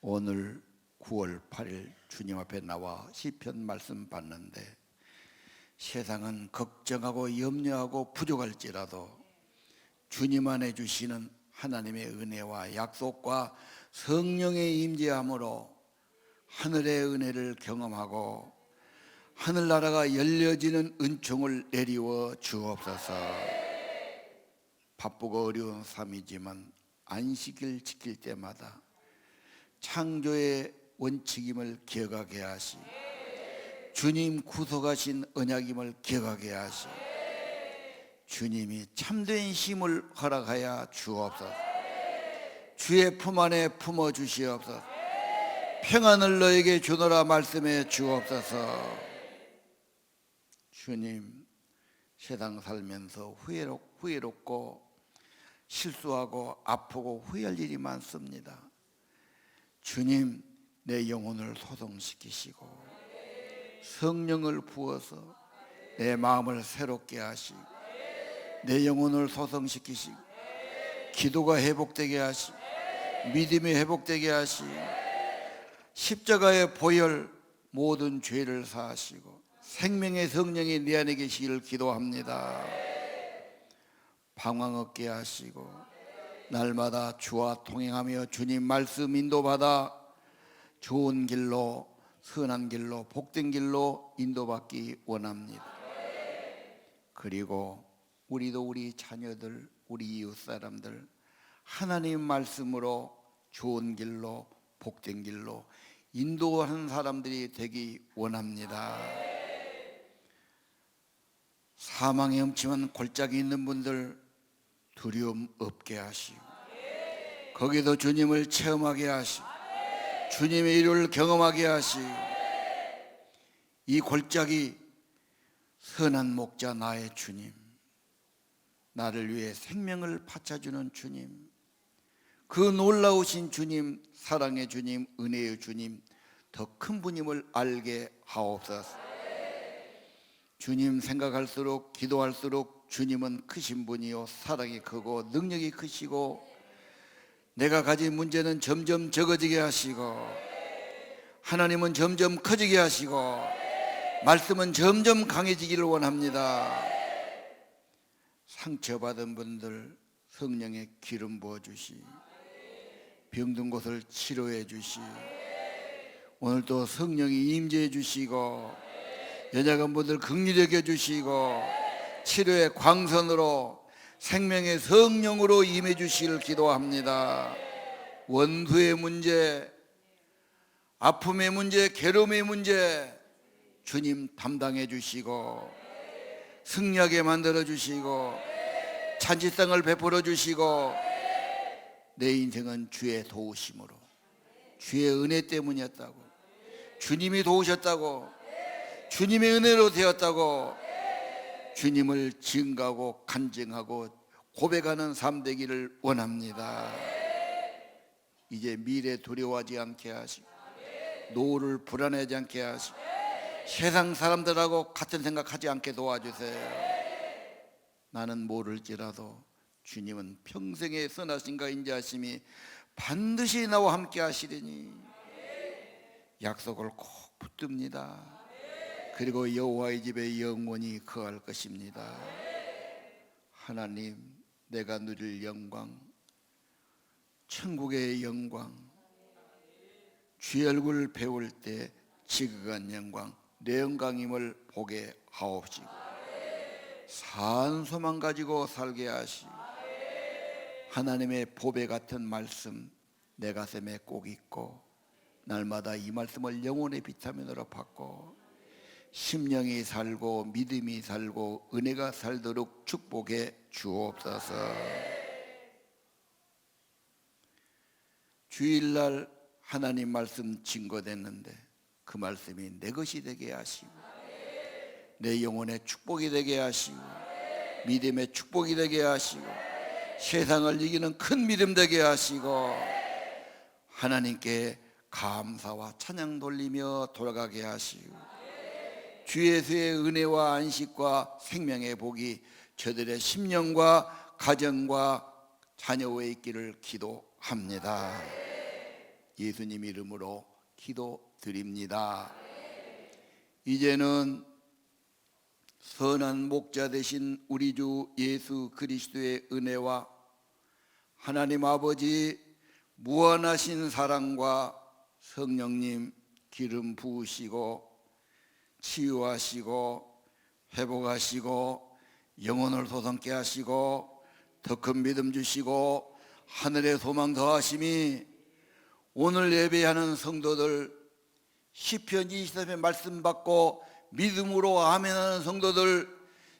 S6: 오늘 9월 8일 주님 앞에 나와 시편 말씀 받는데 세상은 걱정하고 염려하고 부족할지라도 주님 안에 주시는 하나님의 은혜와 약속과 성령의 임재함으로 하늘의 은혜를 경험하고 하늘나라가 열려지는 은총을 내리워 주옵소서. 바쁘고 어려운 삶이지만 안식일 지킬 때마다 창조의 원칙임을 기억하게 하시, 주님 구속하신 언약임을 기억하게 하시, 주님이 참된 힘을 허락하여 주옵소서. 주의 품 안에 품어 주시옵소서. 평안을 너에게 주노라 말씀해 주옵소서. 주님, 세상 살면서 후회롭고 실수하고 아프고 후회할 일이 많습니다. 주님, 내 영혼을 소성시키시고 성령을 부어서 내 마음을 새롭게 하시고 내 영혼을 소성시키시고 기도가 회복되게 하시고 믿음이 회복되게 하시고 십자가의 보혈 모든 죄를 사하시고 생명의 성령이 내 안에 계시기를 기도합니다. 방황 없게 하시고 날마다 주와 동행하며 주님 말씀 인도받아 좋은 길로, 선한 길로, 복된 길로 인도받기 원합니다. 그리고 우리도 우리 자녀들, 우리 이웃 사람들 하나님 말씀으로 좋은 길로, 복된 길로 인도하는 사람들이 되기 원합니다. 사망의 음침한 골짜기 있는 분들 두려움 없게 하시고 거기도 주님을 체험하게 하시고 주님의 일을 경험하게 하시고 이 골짜기 선한 목자 나의 주님, 나를 위해 생명을 바쳐주는 주님, 그 놀라우신 주님, 사랑의 주님, 은혜의 주님, 더 큰 분임을 알게 하옵소서. 주님 생각할수록 기도할수록 주님은 크신 분이요 사랑이 크고 능력이 크시고 내가 가진 문제는 점점 적어지게 하시고 하나님은 점점 커지게 하시고 말씀은 점점 강해지기를 원합니다. 상처받은 분들 성령의 기름 부어주시, 병든 곳을 치료해 주시, 오늘도 성령이 임재해 주시고 연약한 분들 긍휼히 여겨 주시고 치료의 광선으로 생명의 성령으로 임해 주시기를 기도합니다. 원수의 문제, 아픔의 문제, 괴로움의 문제 주님 담당해 주시고 승리하게 만들어 주시고 잔치상을 베풀어 주시고 내 인생은 주의 도우심으로 주의 은혜 때문이었다고, 주님이 도우셨다고, 주님의 은혜로 되었다고 주님을 증거하고 간증하고 고백하는 삶 되기를 원합니다. 이제 미래 두려워하지 않게 하시고 노후를 불안하지 않게 하시고 세상 사람들하고 같은 생각하지 않게 도와주세요. 나는 모를지라도 주님은 평생의 선하신가 인자하심이 반드시 나와 함께 하시리니 약속을 꼭 붙듭니다. 그리고 여호와의 집에 영원히 거할 것입니다. 하나님, 내가 누릴 영광, 천국의 영광, 주의 얼굴을 배울 때 지극한 영광 내 영광임을 보게 하옵시고 산소만 가지고 살게 하시고 하나님의 보배 같은 말씀 내 가슴에 꼭 있고 날마다 이 말씀을 영혼의 비타민으로 받고 심령이 살고 믿음이 살고 은혜가 살도록 축복해 주옵소서. 주일날 하나님 말씀 증거됐는데 그 말씀이 내 것이 되게 하시고 내 영혼의 축복이 되게 하시고 믿음의 축복이 되게 하시고 세상을 이기는 큰 믿음 되게 하시고 하나님께 감사와 찬양 돌리며 돌아가게 하시고 주 예수의 은혜와 안식과 생명의 복이 저들의 심령과 가정과 자녀에 있기를 기도합니다. 예수님 이름으로 기도드립니다. 이제는 선한 목자 되신 우리 주 예수 그리스도의 은혜와 하나님 아버지 무한하신 사랑과 성령님 기름 부으시고 치유하시고 회복하시고 영혼을 솟게 하시고 더 큰 믿음 주시고 하늘의 소망 더하심이 오늘 예배하는 성도들 시편 23편 말씀 받고 믿음으로 아멘하는 성도들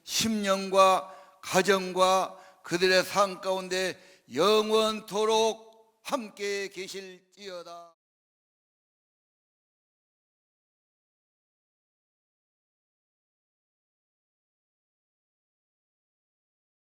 S6: 심령과 가정과 그들의 삶 가운데 영원토록 함께 계실지어다.